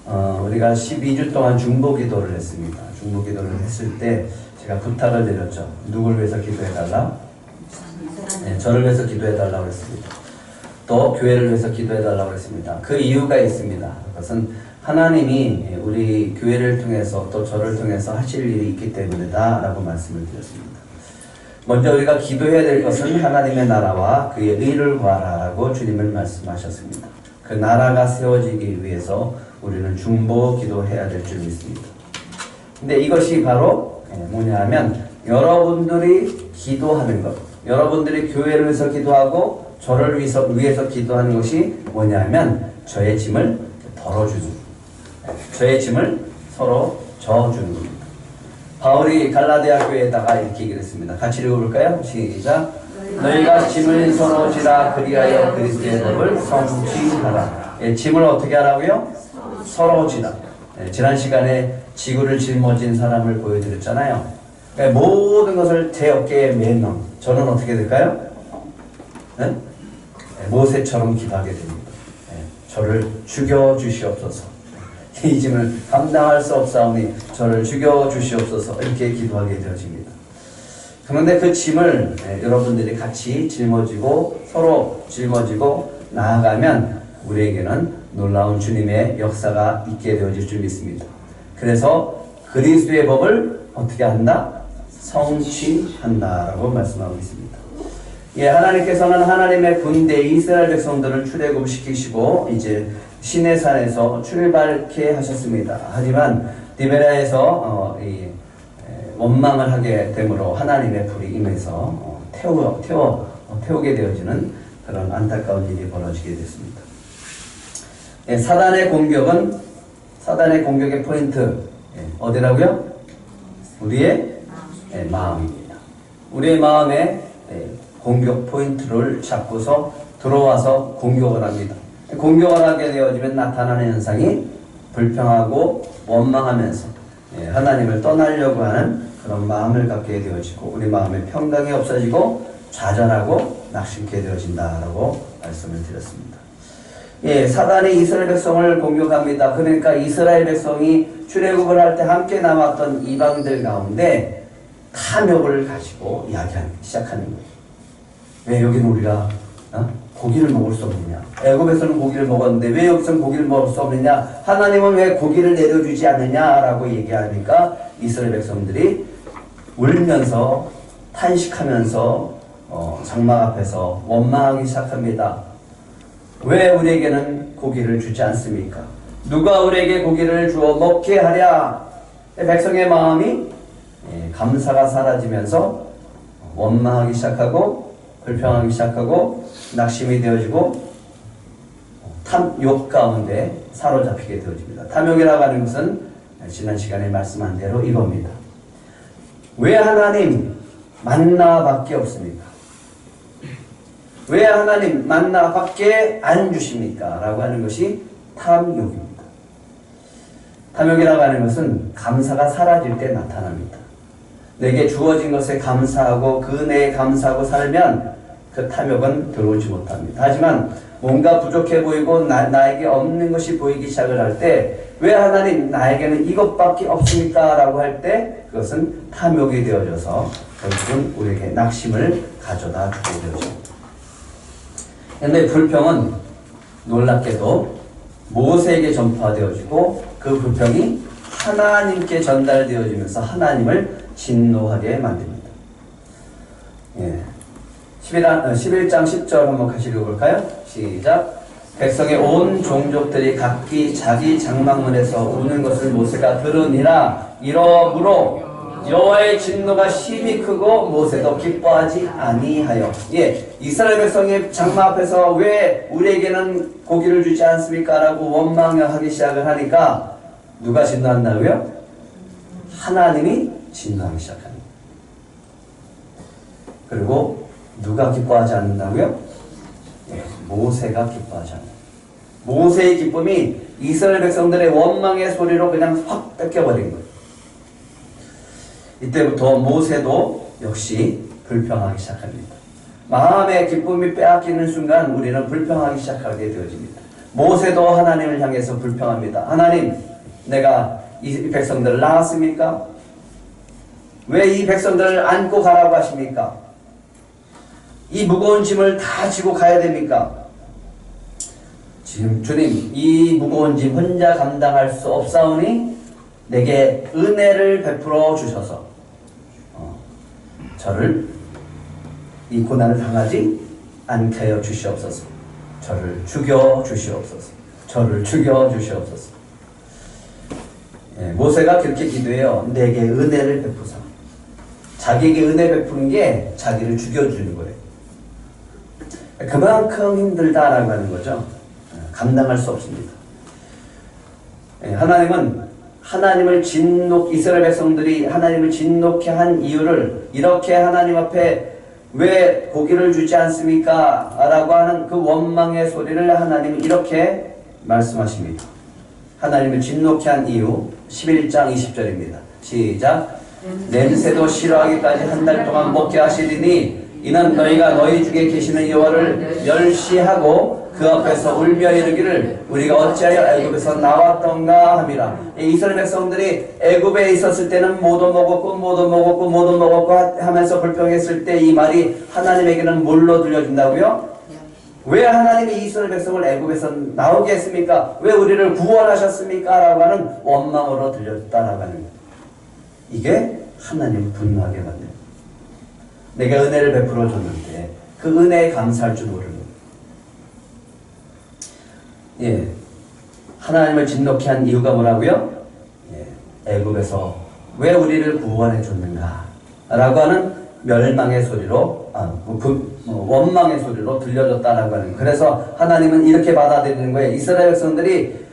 우리가 12주 동안 중보 기도를 했습니다. 중보 기도를 했을 때 제가 부탁을 드렸죠. 누굴 위해서 기도해달라? 네, 저를 위해서 기도해달라고 했습니다. 또 교회를 위해서 기도해달라고 했습니다. 그 이유가 있습니다. 그것은 하나님이 우리 교회를 통해서 또 저를 통해서 하실 일이 있기 때문이다 라고 말씀을 드렸습니다. 먼저 우리가 기도해야 될 것은 하나님의 나라와 그의 의를 구하라라고 주님을 말씀하셨습니다. 그 나라가 세워지기 위해서 우리는 중보 기도해야 될 줄 믿습니다. 근데 이것이 바로 뭐냐 하면 여러분들이 기도하는 것, 여러분들이 교회를 위해서 기도하고 저를 위해서 기도하는 것이 뭐냐 하면 저의 짐을 덜어주는 것, 저의 짐을 서로 져주는 겁니다. 바울이 갈라디아 교회에다가 이렇게 얘기를 했습니다. 같이 읽어볼까요? 시작. 너희가 짐을 서로 지라 그리하여 그리스도의 법을 성취하라. 짐을 어떻게 하라고요? 서로 지라. 지난 시간에 지구를 짊어진 사람을 보여드렸잖아요. 모든 것을 제 어깨에 매는 저는 어떻게 될까요? 네? 모세처럼 기도하게 됩니다. 저를 죽여주시옵소서. 이 짐을 감당할 수 없사오니 저를 죽여주시옵소서. 이렇게 기도하게 되어집니다. 그런데 그 짐을 여러분들이 같이 짊어지고 서로 짊어지고 나아가면 우리에게는 놀라운 주님의 역사가 있게 되어질 줄 믿습니다. 그래서 그리스도의 법을 어떻게 한다? 성취한다라고 말씀하고 있습니다. 하나님께서는 하나님의 군대 이스라엘 백성들을 출애굽시키시고 이제 시내산에서 출발케 하셨습니다. 하지만 디베라에서 원망을 하게 되므로 하나님의 불이 임해서 태우게 되어지는 그런 안타까운 일이 벌어지게 됐습니다. 사단의 공격의 포인트 어디라고요? 우리의 마음입니다. 우리의 마음에 공격 포인트를 잡고서 들어와서 공격을 합니다. 공격을 하게 되어지면 나타나는 현상이 불평하고 원망하면서 하나님을 떠나려고 하는 그런 마음을 갖게 되어지고 우리 마음의 평강이 없어지고 좌절하고 낙심케 되어진다라고 말씀을 드렸습니다. 사단이 이스라엘 백성을 공격합니다. 그러니까 이스라엘 백성이 출애굽을 할 때 함께 남았던 이방들 가운데 탐욕을 가지고 이야기하기 시작하는 거예요. 왜 여기는 우리가 고기를 먹을 수 없느냐? 애굽에서는 고기를 먹었는데 왜 여기서는 고기를 먹을 수 없느냐? 하나님은 왜 고기를 내려주지 않느냐라고 얘기하니까 이스라엘 백성들이 울면서 탄식하면서 장막 앞에서 원망하기 시작합니다. 왜 우리에게는 고기를 주지 않습니까? 누가 우리에게 고기를 주어 먹게 하랴? 백성의 마음이 감사가 사라지면서 원망하기 시작하고 불평하기 시작하고 낙심이 되어지고 탐욕 가운데 사로잡히게 되어집니다. 탐욕이라고 하는 것은 지난 시간에 말씀한 대로 이겁니다. 왜 하나님 만나밖에 없습니까? 왜 하나님 만나밖에 안 주십니까? 라고 하는 것이 탐욕입니다. 탐욕이라고 하는 것은 감사가 사라질 때 나타납니다. 내게 주어진 것에 감사하고 그 은혜에 감사하고 살면 그 탐욕은 들어오지 못합니다. 하지만 뭔가 부족해 보이고 나에게 없는 것이 보이기 시작을 할 때 왜 하나님 나에게는 이것밖에 없습니까? 라고 할 때 그것은 탐욕이 되어져서 결국은 우리에게 낙심을 가져다 주게 되어집니다. 그런데 불평은 놀랍게도 모세에게 전파되어지고 그 불평이 하나님께 전달되어지면서 하나님을 진노하게 만듭니다. 11장 10절 한번 같이 읽어볼까요? 시작. 백성의 온 종족들이 각기 자기 장막문에서 우는 것을 모세가 들으니라. 이러므로 여호와의 진노가 심히 크고 모세도 기뻐하지 아니하여. 이스라엘 백성의 장막 앞에서 왜 우리에게는 고기를 주지 않습니까? 라고 원망하기 시작을 하니까 누가 진노한다고요? 하나님이 진노하기 시작합니다. 그리고 누가 기뻐하지 않는다고요? 모세가 기뻐하지 않는다. 모세의 기쁨이 이스라엘 백성들의 원망의 소리로 그냥 확 뺏겨버린 거예요. 이때부터 모세도 역시 불평하기 시작합니다. 마음의 기쁨이 빼앗기는 순간 우리는 불평하기 시작하게 되어집니다. 모세도 하나님을 향해서 불평합니다. 하나님, 내가 이 백성들을 낳았습니까? 왜 이 백성들을 안고 가라고 하십니까? 이 무거운 짐을 다 지고 가야 됩니까? 지금 주님, 이 무거운 짐 혼자 감당할 수 없사오니 내게 은혜를 베풀어 주셔서 저를 이 고난을 당하지 않게 하여 주시옵소서. 저를 죽여 주시옵소서. 저를 죽여 주시옵소서. 예, 모세가 그렇게 기도해요. 내게 은혜를 베푸사. 자기에게 은혜 베푸는 게 자기를 죽여주는 거예요. 그만큼 힘들다라고 하는 거죠. 감당할 수 없습니다. 하나님은 이스라엘 백성들이 하나님을 진노케 한 이유를 이렇게 하나님 앞에 왜 고기를 주지 않습니까? 라고 하는 그 원망의 소리를 하나님은 이렇게 말씀하십니다. 하나님을 진노케 한 이유 11장 20절입니다. 시작. 냄새도 싫어하기까지 한 달 동안 먹게 하시리니 이는 너희가 너희 중에 계시는 여호와를 멸시하고 그 앞에서 울며 이르기를 우리가 어찌하여 애굽에서 나왔던가 함이라. 이스라엘 백성들이 애굽에 있었을 때는 모두 먹었고 하면서 불평했을 때 이 말이 하나님에게는 뭘로 들려준다고요? 왜 하나님이 이스라엘 백성을 애굽에서 나오게 했습니까? 왜 우리를 구원하셨습니까? 라고 하는 원망으로 들렸다라고 하는 거예요. 이게 하나님 분노하게 만듭니다. 내가 은혜를 베풀어 줬는데 그 은혜에 감사할 줄 모르는 거예요. 예, 하나님을 진노케 한 이유가 뭐라고요? 예, 애굽에서 왜 우리를 구원해 줬는가? 라고 하는 멸망의 소리로, 원망의 소리로 들려줬다라고 하는 거예요. 그래서 하나님은 이렇게 받아들이는 거예요. 이스라엘 백성들이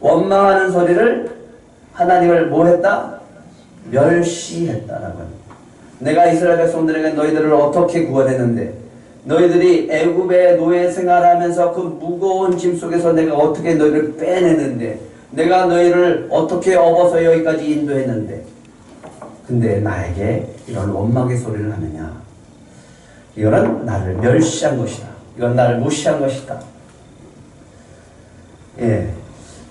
원망하는 소리를 하나님을 뭐 했다? 멸시했다라고 하는 거예요. 내가 이스라엘 백성들에게 너희들을 어떻게 구원했는데 너희들이 애굽의 노예 생활하면서 그 무거운 짐 속에서 내가 어떻게 너희를 빼냈는데 내가 너희를 어떻게 업어서 여기까지 인도했는데 근데 나에게 이런 원망의 소리를 하느냐. 이거는 나를 멸시한 것이다. 이건 나를 무시한 것이다. 예,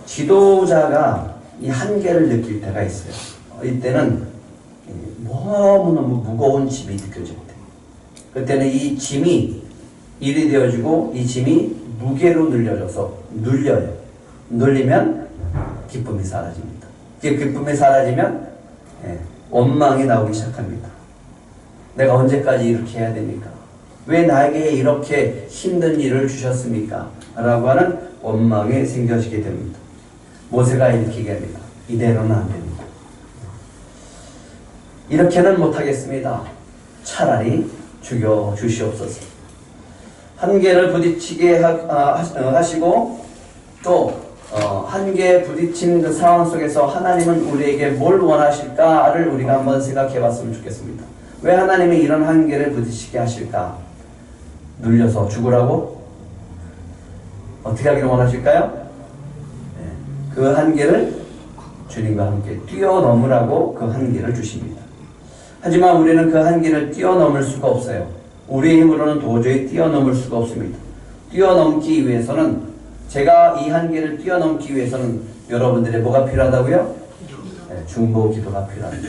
지도자가 이 한계를 느낄 때가 있어요. 이때는 너무너무 무거운 짐이 느껴질 때, 그때는 이 짐이 일이 되어지고 이 짐이 무게로 눌려져서 눌려요. 눌리면 기쁨이 사라집니다. 기쁨이 사라지면 원망이 나오기 시작합니다. 내가 언제까지 이렇게 해야 됩니까? 왜 나에게 이렇게 힘든 일을 주셨습니까? 라고 하는 원망이 생겨지게 됩니다. 모세가 이렇게 얘기합니다. 이대로는 안 됩니다. 이렇게는 못하겠습니다. 차라리 죽여 주시옵소서. 한계를 부딪히게 하시고 또 한계에 부딪힌 그 상황 속에서 하나님은 우리에게 뭘 원하실까를 우리가 한번 생각해 봤으면 좋겠습니다. 왜 하나님이 이런 한계를 부딪히게 하실까? 눌려서 죽으라고? 어떻게 하기를 원하실까요? 그 한계를 주님과 함께 뛰어넘으라고 그 한계를 주십니다. 하지만 우리는 그 한계를 뛰어넘을 수가 없어요. 우리의 힘으로는 도저히 뛰어넘을 수가 없습니다. 뛰어넘기 위해서는 제가 이 한계를 뛰어넘기 위해서는 여러분들의 뭐가 필요하다고요? 네, 중보 기도가 필요합니다.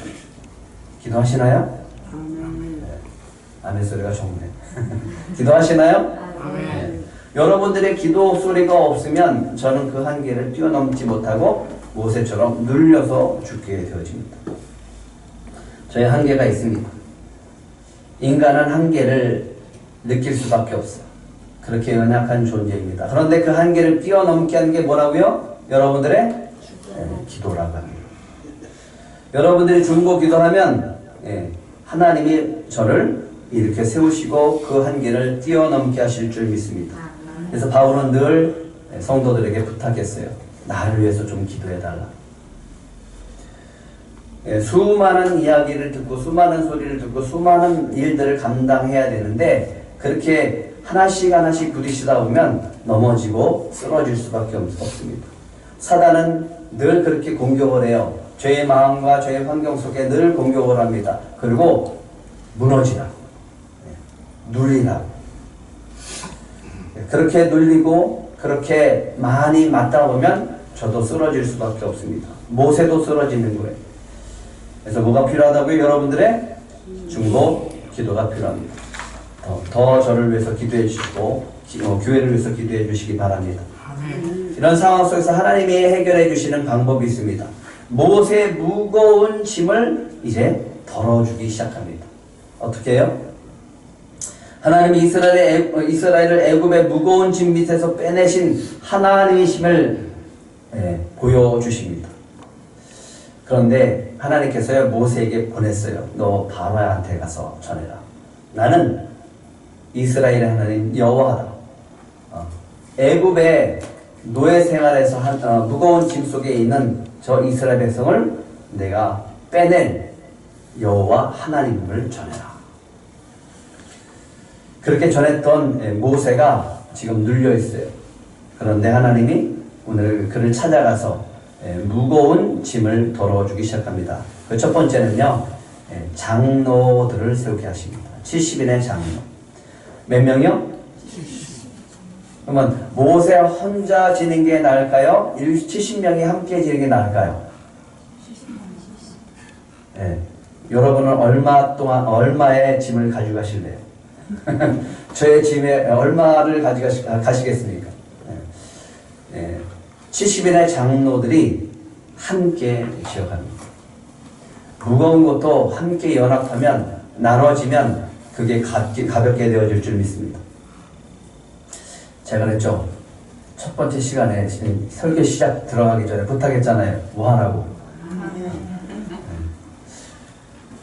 기도하시나요? 네, 아멘 소리가 좋네. 기도하시나요? 네. 여러분들의 기도 소리가 없으면 저는 그 한계를 뛰어넘지 못하고 모세처럼 눌려서 죽게 되어집니다. 저의 한계가 있습니다. 인간은 한계를 느낄 수밖에 없어요. 그렇게 연약한 존재입니다. 그런데 그 한계를 뛰어넘게 하는 게 뭐라고요? 여러분들의 기도라고 합니다. 여러분들이 중보 기도하면 하나님이 저를 이렇게 세우시고 그 한계를 뛰어넘게 하실 줄 믿습니다. 그래서 바울은 늘 성도들에게 부탁했어요. 나를 위해서 좀 기도해달라. 수많은 이야기를 듣고 수많은 소리를 듣고 수많은 일들을 감당해야 되는데 그렇게 하나씩 부딪히다 보면 넘어지고 쓰러질 수밖에 없습니다. 사단은 늘 그렇게 공격을 해요. 죄의 마음과 죄의 환경 속에 늘 공격을 합니다. 그리고 무너지라고, 눌리라고. 그렇게 눌리고 그렇게 많이 맞다 보면 저도 쓰러질 수밖에 없습니다. 모세도 쓰러지는 거예요. 그래서 뭐가 필요하다고요? 여러분들의 중보 기도가 필요합니다. 더 저를 위해서 기도해 주시고 교회를 위해서 기도해 주시기 바랍니다. 이런 상황 속에서 하나님이 해결해 주시는 방법이 있습니다. 모세의 무거운 짐을 이제 덜어주기 시작합니다. 어떻게 해요? 하나님이 이스라엘을 애굽의 무거운 짐 밑에서 빼내신 하나님이심을 보여주십니다. 그런데 하나님께서요 모세에게 보냈어요. 너 바로한테 가서 전해라. 나는 이스라엘의 하나님 여호와다. 애굽의 노예 생활에서 무거운 짐 속에 있는 저 이스라엘 백성을 내가 빼낸 여호와 하나님을 전해라. 그렇게 전했던 모세가 지금 눌려 있어요. 그런데 하나님이 오늘 그를 찾아가서 무거운 짐을 덜어주기 시작합니다. 그 첫 번째는요, 장로들을 세우게 하십니다. 70인의 장로. 몇 명이요? 그러면 모세 혼자 지는 게 나을까요? 70명이 함께 지는 게 나을까요? 여러분은 얼마의 짐을 가지고 가실래요? 저의 짐에 얼마를 가시겠습니까? 70인의 장로들이 함께 기억합니다. 무거운 것도 함께 연합하면, 나눠지면 그게 가볍게 되어질 줄 믿습니다. 제가 그랬죠. 첫 번째 시간에 설교 시작 들어가기 전에 부탁했잖아요. 뭐 하라고.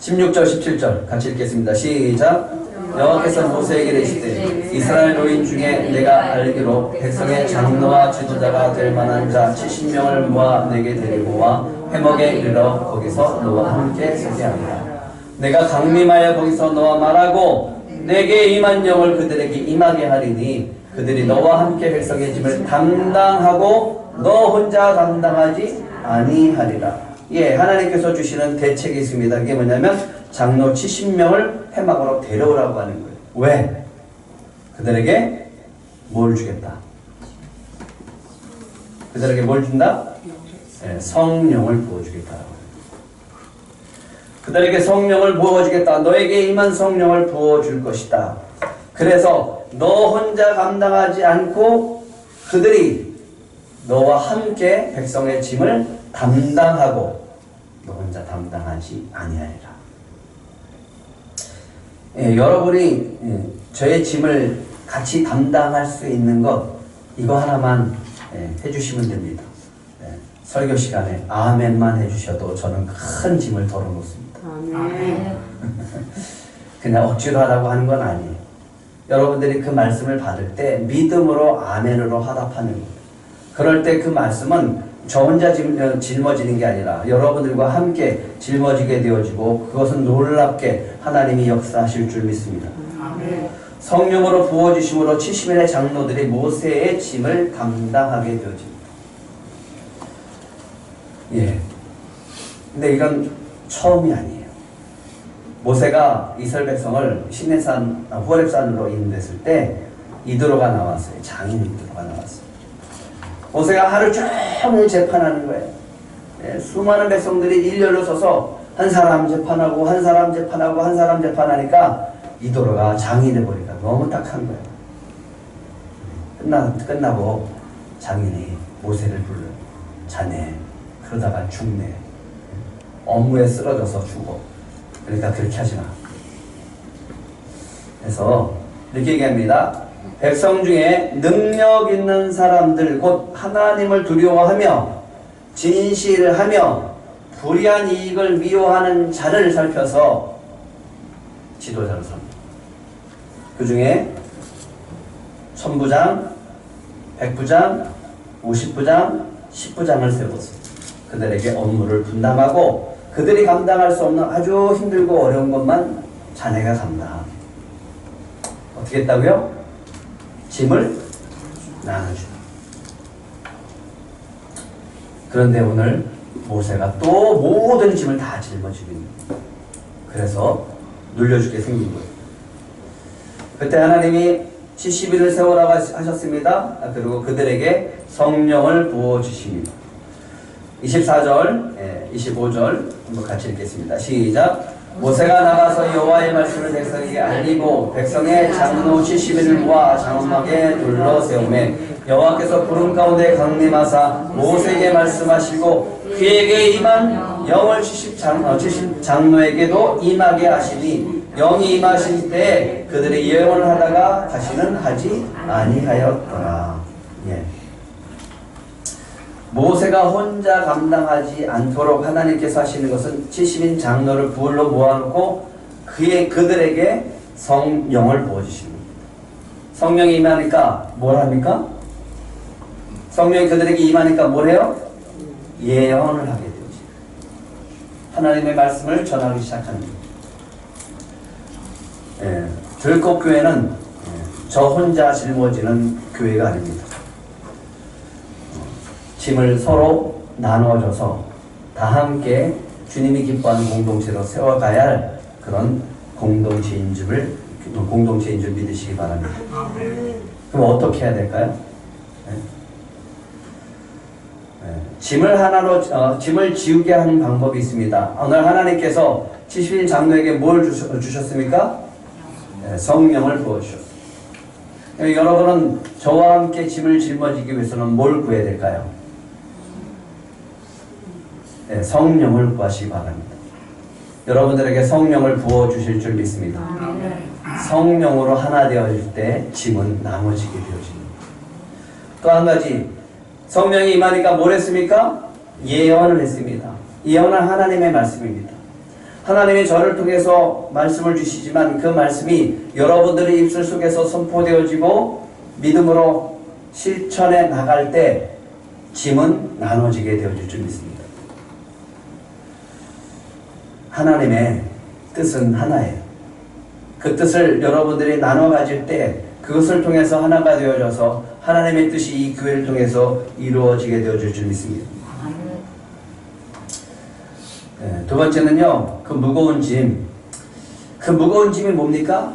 16절 17절 같이 읽겠습니다. 시작. 여호와께서 모세에게 이르시되 이스라엘 노인 중에 내가 알기로 백성의 장로와 지도자가 될 만한 자 70명을 모아 내게 데리고 와 회목에 이르러 거기서 너와 함께 서게 하리라. 내가 강림하여 거기서 너와 말하고 내게 임한 영을 그들에게 임하게 하리니 그들이 너와 함께 백성의 짐을 감당하고 너 혼자 감당하지 아니하리라. 하나님께서 주시는 대책이 있습니다. 그게 뭐냐면 장로 70명을 회막으로 데려오라고 하는 거예요. 왜? 그들에게 뭘 주겠다? 그들에게 뭘 준다? 성령을 부어주겠다. 그들에게 성령을 부어주겠다. 너에게 임한 성령을 부어줄 것이다. 그래서 너 혼자 감당하지 않고 그들이 너와 함께 백성의 짐을 담당하고 너 혼자 담당하지 아니하리라. 여러분이 저의 짐을 같이 담당할 수 있는 것 이거 하나만 해주시면 됩니다. 설교 시간에 아멘만 해주셔도 저는 큰 짐을 덜어놓습니다. 아멘. 그냥 억지로 하라고 하는 건 아니에요. 여러분들이 그 말씀을 받을 때 믿음으로 아멘으로 화답하는 거예요. 그럴 때 그 말씀은 저 혼자 짊어지는 게 아니라 여러분들과 함께 짊어지게 되어지고 그것은 놀랍게 하나님이 역사하실 줄 믿습니다. 아멘. 성령으로 부어주심으로 70인의 장로들이 모세의 짐을 감당하게 되어집니다. 근데 이건 처음이 아니에요. 모세가 이스라엘 백성을 시내산 호렙산으로 인도했을 때 이드로가 나왔어요. 장인 이드로가 나왔어요. 모세가 하루 종일 재판하는 거예요. 수많은 백성들이 일렬로 서서 한 사람 재판하고 한 사람 재판하고 한 사람 재판하니까 이드로가 장인이 보니까 너무 딱한 거예요. 끝나고 장인이 모세를 불러요. 자네 그러다가 죽네. 업무에 쓰러져서 죽어. 그러니까 그렇게 하지 마. 그래서 이렇게 얘기합니다. 백성 중에 능력 있는 사람들 곧 하나님을 두려워하며 진실하며 불의한 이익을 미워하는 자를 살펴서 지도자로 섭니다. 그 중에 천부장, 백부장, 50부장, 10부장을 세웠습니다. 그들에게 업무를 분담하고 그들이 감당할 수 없는 아주 힘들고 어려운 것만 자네가 감당. 어떻게 했다고요? 짐을 나눠주다. 그런데 오늘 모세가 또 모든 짐을 다 짊어지고 있는 거예요. 그래서 눌려주게 생긴 거예요. 그때 하나님이 70일을 세우라고 하셨습니다. 그리고 그들에게 성령을 부어주십니다. 24절, 25절 한번 같이 읽겠습니다. 시작. 모세가 나가서 여호와의 말씀을 백성에게 알리고 백성의 장로 70일을 모아 장막에 둘러 세우매 여호와께서 구름 가운데 강림하사 모세에게 말씀하시고 그에게 임한 영을 70 장로에게도 임하게 하시니 영이 임하실 때 그들의 예언을 하다가 다시는 하지 아니하였더라. 예. 모세가 혼자 감당하지 않도록 하나님께서 하시는 것은 70인 장로를 부울로 모아놓고 그들에게 성령을 부어주십니다. 성령이 임하니까 뭘 합니까? 성령이 그들에게 임하니까 뭘 해요? 예언을 하게 되죠. 하나님의 말씀을 전하기 시작하는 거예요. 들꽃교회는 저 혼자 짊어지는 교회가 아닙니다. 짐을 서로 나누어줘서 다 함께 주님이 기뻐하는 공동체로 세워가야 할 그런 공동체인 줄 믿으시기 바랍니다. 그럼 어떻게 해야 될까요? 짐을 지우게 하는 방법이 있습니다. 오늘 하나님께서 70인 장로에게 뭘 주셨습니까? 성령을 부어주셨습니다. 여러분은 저와 함께 짐을 짊어지기 위해서는 뭘 구해야 될까요? 성령을 구하시기 바랍니다. 여러분들에게 성령을 부어주실 줄 믿습니다. 성령으로 하나 되어질 때 짐은 나눠지게 되어집니다. 또 한 가지, 성령이 임하니까 뭘 했습니까? 예언을 했습니다. 예언은 하나님의 말씀입니다. 하나님이 저를 통해서 말씀을 주시지만 그 말씀이 여러분들의 입술 속에서 선포되어지고 믿음으로 실천해 나갈 때 짐은 나눠지게 되어질 줄 믿습니다. 하나님의 뜻은 하나예요. 그 뜻을 여러분들이 나눠 가질 때 그것을 통해서 하나가 되어져서 하나님의 뜻이 이 교회를 통해서 이루어지게 되어질 줄 믿습니다. 두 번째는요, 그 무거운 짐이 뭡니까?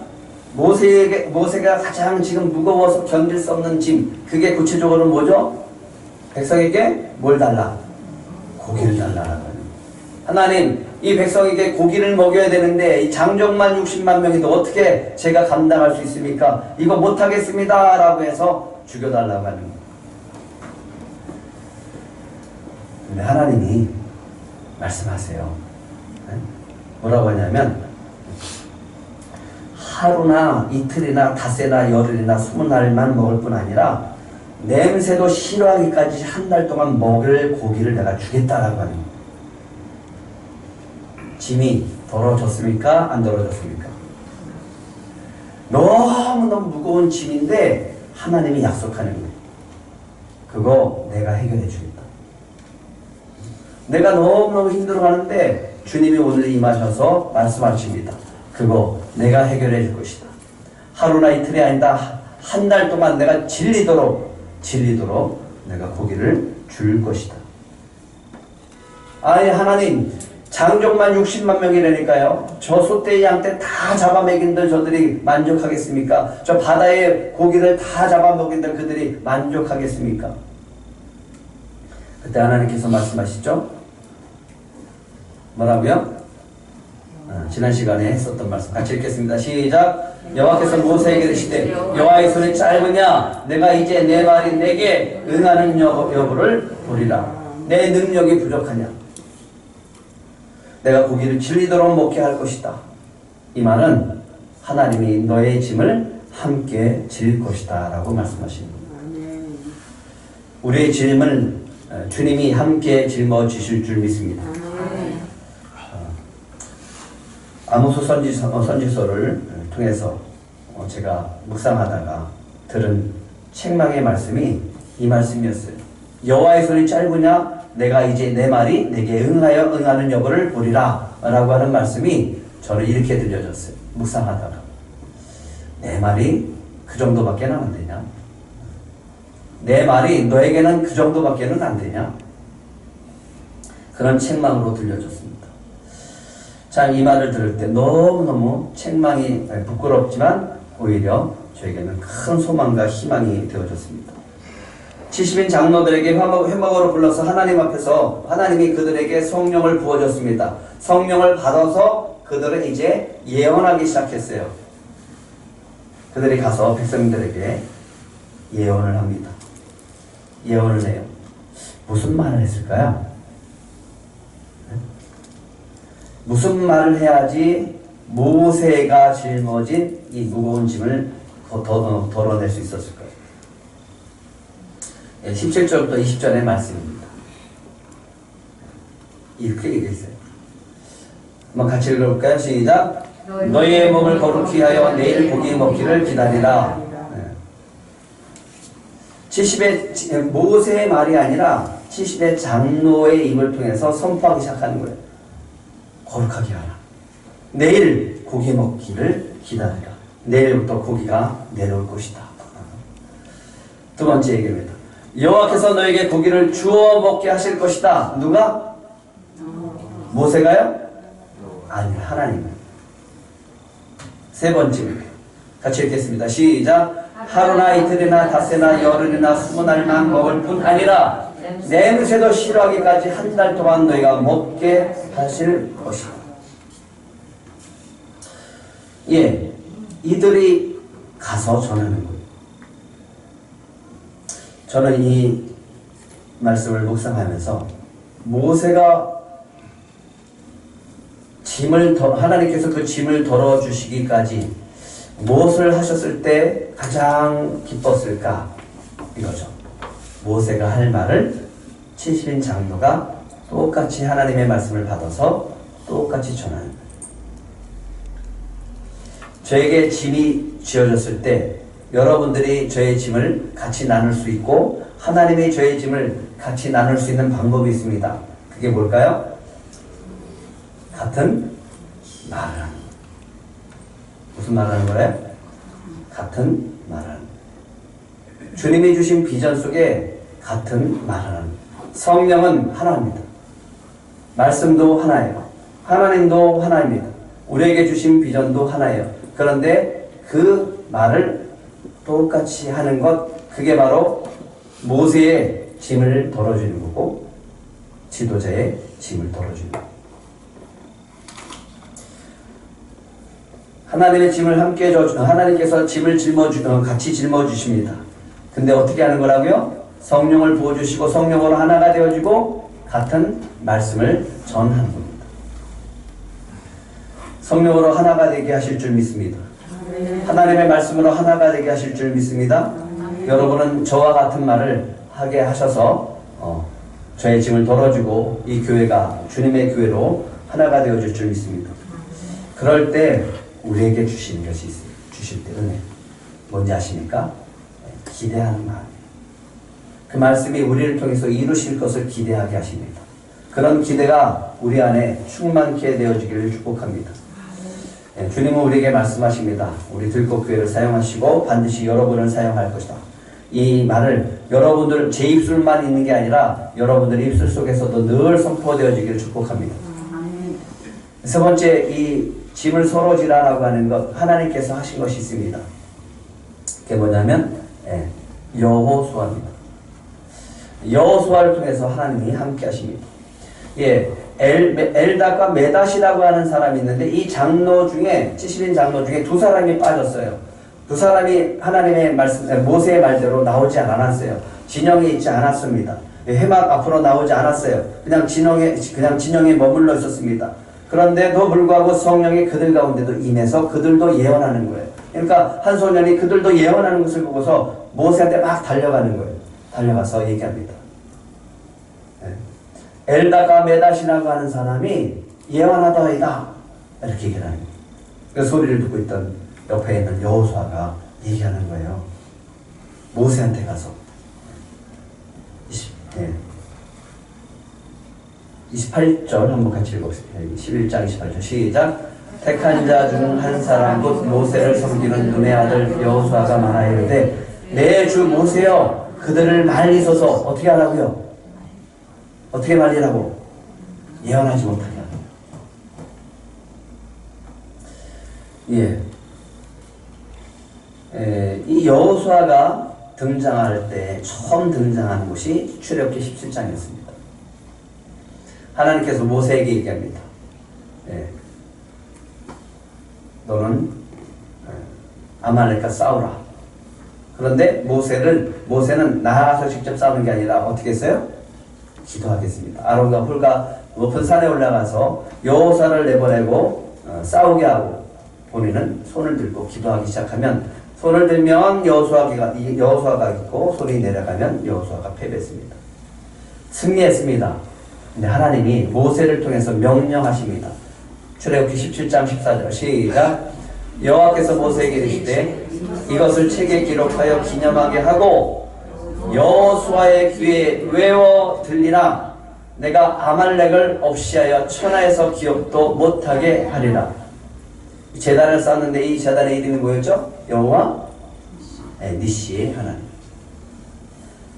모세가 가장 지금 무거워서 견딜 수 없는 짐, 그게 구체적으로 뭐죠? 백성에게 뭘 달라? 고기를 달라라고. 하나님, 이 백성에게 고기를 먹여야 되는데 이 장정만 60만 명인데 어떻게 제가 감당할 수 있습니까? 이거 못하겠습니다 라고 해서 죽여달라고 하는 거예요. 근데 하나님이 말씀하세요. 뭐라고 하냐면 하루나 이틀이나 닷새나 열흘이나 20날만 먹을 뿐 아니라 냄새도 싫어하기까지 한 달 동안 먹을 고기를 내가 주겠다라고 하는 거예요. 짐이 덜어졌습니까? 안 덜어졌습니까? 너무너무 무거운 짐인데 하나님이 약속하는 거예요. 그거 내가 해결해 주겠다. 내가 너무너무 힘들어하는데 주님이 오늘 임하셔서 말씀하십니다. 그거 내가 해결해 줄 것이다. 하루나 이틀이 아니다. 한 달 동안 내가 질리도록 내가 고기를 줄 것이다. 아니 하나님, 장족만 60만 명이라니까요. 저 소떼 양떼 다 잡아먹인들 저들이 만족하겠습니까? 저 바다의 고기들 다 잡아먹인들 그들이 만족하겠습니까? 그때 하나님께서 말씀하시죠. 뭐라고요? 지난 시간에 했었던 말씀 같이 읽겠습니다. 시작. 여호와께서 모세에게 이르시되 여호와의 손이 짧으냐? 내가 이제 내 말이 내게 응하는 여부를 보리라. 내 능력이 부족하냐? 내가 고기를 질리도록 먹게 할 것이다. 이 말은 하나님이 너의 짐을 함께 질 것이다 라고 말씀하십니다. 우리의 짐을 주님이 함께 짊어지실 줄 믿습니다. 아모스 선지서를 통해서 제가 묵상하다가 들은 책망의 말씀이 이 말씀이었어요. 여호와의 손이 짧으냐? 내가 이제 내 말이 내게 응하는 여부를 보리라 라고 하는 말씀이 저는 이렇게 들려졌어요. 묵상하다가 내 말이 그 정도밖에 안 되냐? 내 말이 너에게는 그 정도밖에 안 되냐? 그런 책망으로 들려졌습니다. 자, 이 말을 들을 때 너무너무 책망이 부끄럽지만 오히려 저에게는 큰 소망과 희망이 되어졌습니다. 70인 장로들에게 회막으로 불러서 하나님 앞에서 하나님이 그들에게 성령을 부어줬습니다. 성령을 받아서 그들은 이제 예언하기 시작했어요. 그들이 가서 백성들에게 예언을 합니다. 예언을 해요. 무슨 말을 했을까요? 무슨 말을 해야지 모세가 짊어진 이 무거운 짐을 덜어낼 수 있었을까요? 17절부터 20절의 말씀입니다. 이렇게 얘기했어요. 한번 같이 읽어볼까요? 시작. 너희의 몸을 거룩히 하여 내일 고기 먹기를 기다리라. 70의 모세의 말이 아니라 70의 장로의 입을 통해서 선포하기 시작하는 거예요. 거룩하게 하라. 내일 고기 먹기를 기다리라. 내일부터 고기가 내려올 것이다. 두 번째 얘기입니다. 여호와께서 너에게 고기를 주워 먹게 하실 것이다. 누가? 모세가요? 아니, 하나님. 세 번째입니다. 같이 읽겠습니다. 시작. 하루나 이틀이나 닷새나 열흘이나 20날만 먹을 뿐 아니라 냄새도 싫어하기까지 한 달 동안 너희가 먹게 하실 것이다. 예, 이들이 가서 전하는 거예요. 저는 이 말씀을 묵상하면서 모세가 하나님께서 그 짐을 덜어주시기까지 무엇을 하셨을 때 가장 기뻤을까? 이거죠. 모세가 할 말을 70인 장로가 똑같이 하나님의 말씀을 받아서 똑같이 전하는 거예요. 저에게 짐이 쥐어졌을 때 여러분들이 저의 짐을 같이 나눌 수 있고 하나님의 저의 짐을 같이 나눌 수 있는 방법이 있습니다. 그게 뭘까요? 같은 말을 하는 거예요. 무슨 말을 하는 거예요? 같은 말을 하는 거예요. 주님이 주신 비전 속에 같은 말을 하는 거예요. 성령은 하나입니다. 말씀도 하나예요. 하나님도 하나입니다. 우리에게 주신 비전도 하나예요. 그런데 그 말을 똑같이 하는 것, 그게 바로 모세의 짐을 덜어주는 거고 지도자의 짐을 덜어주는 거예요. 하나님의 짐을 함께 하나님께서 짐을 같이 짊어주십니다. 근데 어떻게 하는 거라고요? 성령을 부어주시고 성령으로 하나가 되어지고 같은 말씀을 전하는 겁니다. 성령으로 하나가 되게 하실 줄 믿습니다. 하나님의 말씀으로 하나가 되게 하실 줄 믿습니다. 여러분은 저와 같은 말을 하게 하셔서 저의 짐을 덜어주고 이 교회가 주님의 교회로 하나가 되어질 줄 믿습니다. 그럴 때 우리에게 주시는 것이 있어요. 주실 때 은혜. 뭔지 아십니까? 기대하는 마음. 그 말씀이 우리를 통해서 이루실 것을 기대하게 하십니다. 그런 기대가 우리 안에 충만케 되어지기를 축복합니다. 주님은 우리에게 말씀하십니다. 우리 들꽃교회를 사용하시고 반드시 여러분을 사용할 것이다. 이 말을 여러분들 제 입술만 있는 게 아니라 여러분들 입술 속에서도 늘 선포되어지기를 축복합니다. 세 번째, 이 짐을 서로 지라라고 하는 것, 하나님께서 하신 것이 있습니다. 그게 뭐냐면 여호수아입니다. 여호수아를 통해서 하나님이 함께 하십니다. 엘닷과 메닷이라고 하는 사람이 있는데 이 장로 중에 70인 장로 중에 두 사람이 빠졌어요. 두 사람이 하나님의 말씀, 모세의 말대로 나오지 않았어요. 진영에 있지 않았습니다. 회막 앞으로 나오지 않았어요. 그냥 진영에 머물러 있었습니다. 그런데도 불구하고 성령이 그들 가운데도 임해서 그들도 예언하는 거예요. 그러니까 한 소년이 그들도 예언하는 것을 보고서 모세한테 막 달려가는 거예요. 달려가서 얘기합니다. 엘다가 메닷이라고 하는 사람이 예언하다이다. 이렇게 얘기를 하는 거예요. 그 소리를 듣고 있던 옆에 있는 여호수아가 얘기하는 거예요. 모세한테 가서 28절 한번 같이 읽어보겠습니다. 11장 28절 시작. 택한 자 중 한 사람 곧 모세를 섬기는 눈의 아들 여호수아가 말하여 이르되 내 주 모세여 그들을 말리소서. 어떻게 하라고요? 어떻게 말리라고? 예언하지 못하게 하라고. 이 여호수아가 등장할 때 처음 등장하는 곳이 출애굽기 17장이었습니다. 하나님께서 모세에게 얘기합니다. 너는 아말렉과 싸우라. 그런데 모세는 나아가서 직접 싸우는 게 아니라 어떻게 했어요? 기도하겠습니다. 아론과 홀과 높은 산에 올라가서 여호수아를 내보내고 싸우게 하고 본인은 손을 들고 기도하기 시작하면 손을 들면 여호수아가 있고 손이 내려가면 여호수아가 패배했습니다. 승리했습니다. 근데 하나님이 모세를 통해서 명령하십니다. 출애굽기 17장 14절 시작. 여호와께서 모세에게 이르시되 이것을 책에 기록하여 기념하게 하고 여호수아의 귀에 외워 들리라. 내가 아말렉을 없이하여 천하에서 기억도 못하게 하리라. 제단을 쌓았는데 이 제단의 이름이 뭐였죠? 여호와 니시 하나님.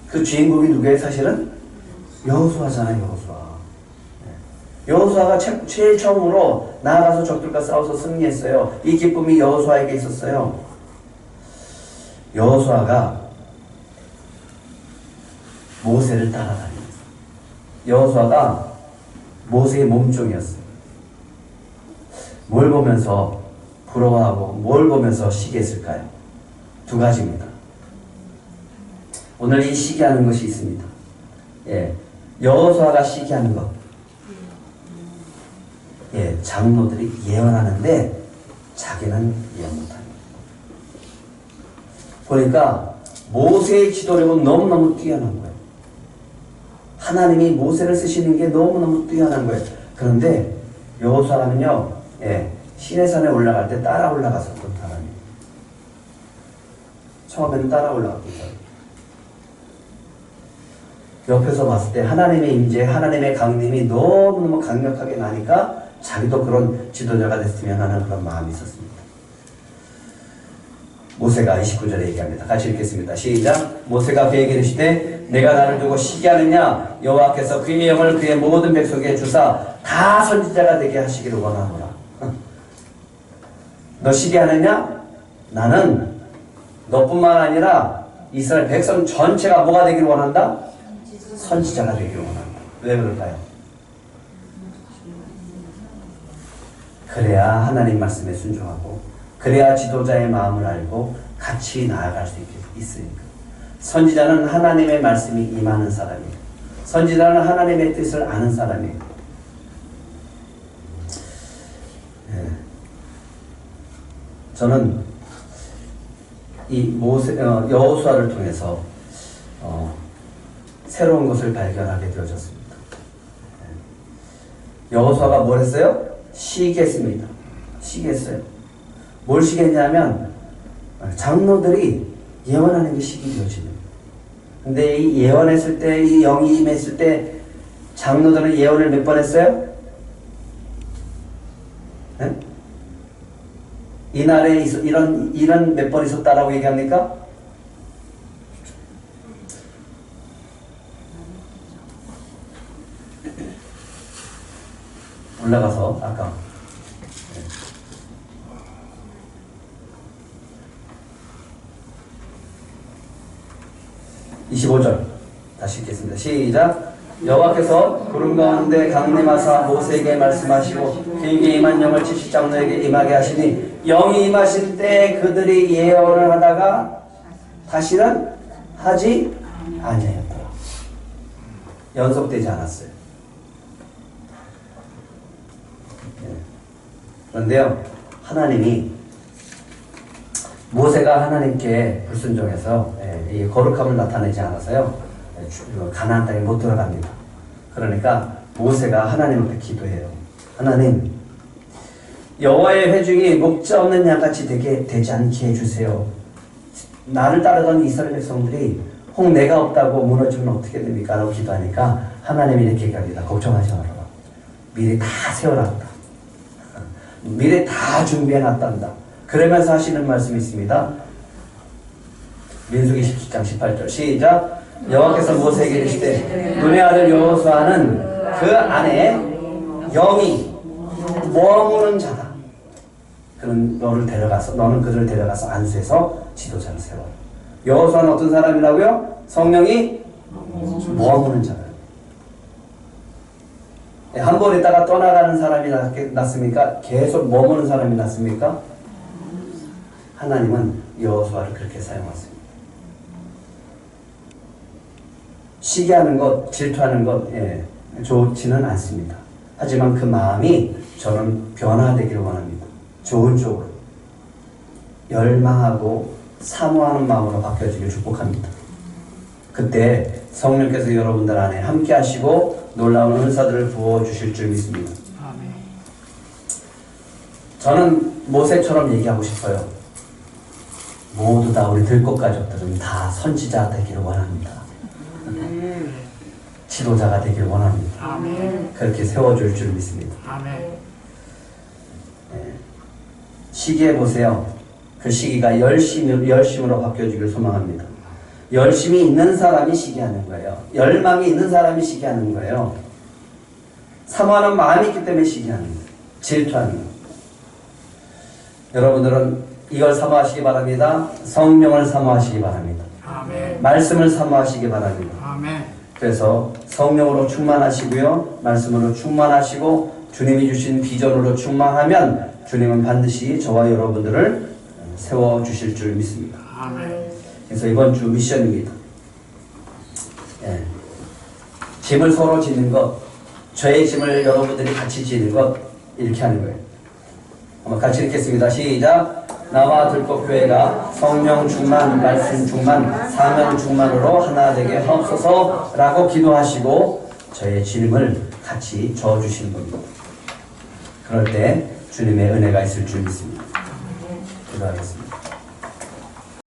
그 주인공이 누구예요? 사실은 여호수아잖아요. 여호수아가 제일 처음으로 나아가서 적들과 싸워서 승리했어요. 이 기쁨이 여호수아에게 있었어요. 여호수아가 모세를 따라다녔어요. 여호수아가 모세의 몸종이었어요. 뭘 보면서 부러워하고 뭘 보면서 시기했을까요? 두 가지입니다. 오늘 이 시기하는 것이 있습니다. 여호수아가 시기하는 것. 장로들이 예언하는데 자기는 예언 못합니다. 보니까 모세의 지도력은 너무너무 뛰어난 거예요. 하나님이 모세를 쓰시는 게 너무너무 뛰어난 거예요. 그런데 여호수아는요, 시내산에 올라갈 때 따라 올라갔었던 사람이에요. 처음에는 따라 올라갔던 사람이에요. 옆에서 봤을 때 하나님의 임재, 하나님의 강림이 너무너무 강력하게 나니까 자기도 그런 지도자가 됐으면 하는 그런 마음이 있었습니다. 모세가 29절에 얘기합니다. 같이 읽겠습니다. 시작. 모세가 그에게 이르시되 내가 나를 두고 시기하느냐? 여호와께서 그의 영을 그의 모든 백성에게 주사 다 선지자가 되게 하시기를 원하노라. 너 시기하느냐? 나는 너뿐만 아니라 이스라엘 백성 전체가 뭐가 되기를 원한다? 선지자가 되기를 원한다. 왜 그럴까요? 그래야 하나님 말씀에 순종하고 그래야 지도자의 마음을 알고 같이 나아갈 수 있으니까. 선지자는 하나님의 말씀이 임하는 사람이에요. 선지자는 하나님의 뜻을 아는 사람이에요. 저는 이 여호수아를 통해서 새로운 것을 발견하게 되어졌습니다. 여호수아가 뭘 했어요? 시기했습니다. 시기했어요. 뭘 시기했냐면 장로들이 예언하는 게 시기되어지는 거예요. 근데 이 예언했을 때, 이 영이 임했을 때 장로들은 예언을 몇 번 했어요? 네? 이날에 이런 몇 번 있었다라고 얘기합니까? 올라가서 아까 25절 다시 읽겠습니다. 시작. 여호와께서 구름 가운데 강림하사 모세에게 말씀하시고 그에게 임한 영을 70장로에게 임하게 하시니 영이 임하실 때 그들이 예언을 하다가 다시는 하지 아니하였더라. 연속되지 않았어요. 그런데요, 하나님이 모세가 하나님께 불순종해서 이 거룩함을 나타내지 않아서요, 가나안 땅에 못 들어갑니다. 그러니까 모세가 하나님 앞에 기도해요. 하나님, 여호와의 회중이 목자 없는 양같이 되지 않게 해주세요. 나를 따르던 이스라엘 백성들이 혹 내가 없다고 무너지면 어떻게 됩니까? 라고 기도하니까 하나님이 이렇게 얘기합니다. 걱정하지 말아라. 미리 다 세워놨다. 미리 다 준비해놨단다. 그러면서 하시는 말씀이 있습니다. 민수기 17장 18절 시작. 여호와께서 모세에게 이르시되 눈의 아들 여호수아는 그 안에 영이 머무는 자다. 그는 너는 그들을 데려가서 안수해서 지도자를 세워. 여호수아는 어떤 사람이라고요? 성령이 머무는 자예요. 한 번 있다가 떠나가는 사람이 낫습니까? 계속 머무는 사람이 낫습니까? 하나님은 여호수아를 그렇게 사용하십니다. 시기하는 것, 질투하는 것 좋지는 않습니다. 하지만 그 마음이 저는 변화되기를 원합니다. 좋은 쪽으로 열망하고 사모하는 마음으로 바뀌어지길 축복합니다. 그때 성령께서 여러분들 안에 함께 하시고 놀라운 은사들을 부어주실 줄 믿습니다. 아멘. 저는 모세처럼 얘기하고 싶어요. 모두 다 우리 들꽃 가족들은 다 선지자 되기를 원합니다. 지도자가 되기를 원합니다. 아멘. 그렇게 세워줄 줄 믿습니다. 아멘. 시기해 보세요. 그 시기가 열심으로 바뀌어지길 소망합니다. 열심이 있는 사람이 시기하는 거예요. 열망이 있는 사람이 시기하는 거예요. 사모하는 마음이 있기 때문에 시기하는 거예요. 질투하는 거예요. 여러분들은 이걸 사모하시기 바랍니다. 성령을 사모하시기 바랍니다. 아멘. 말씀을 사모하시기 바랍니다. 아멘. 그래서 성령으로 충만하시고요. 말씀으로 충만하시고 주님이 주신 비전으로 충만하면 주님은 반드시 저와 여러분들을 세워주실 줄 믿습니다. 아멘. 그래서 이번 주 미션입니다. 짐을 서로 지는 것, 저의 짐을 여러분들이 같이 지는 것, 이렇게 하는 거예요. 한번 같이 읽겠습니다. 시작. 나와 들꽃교회가 성령 충만, 말씀 충만, 사명 충만으로 하나 되게 하옵소서라고 기도하시고 저의 짐을 같이 져주시는 겁니다. 그럴 때 주님의 은혜가 있을 줄 믿습니다. 기도하겠습니다.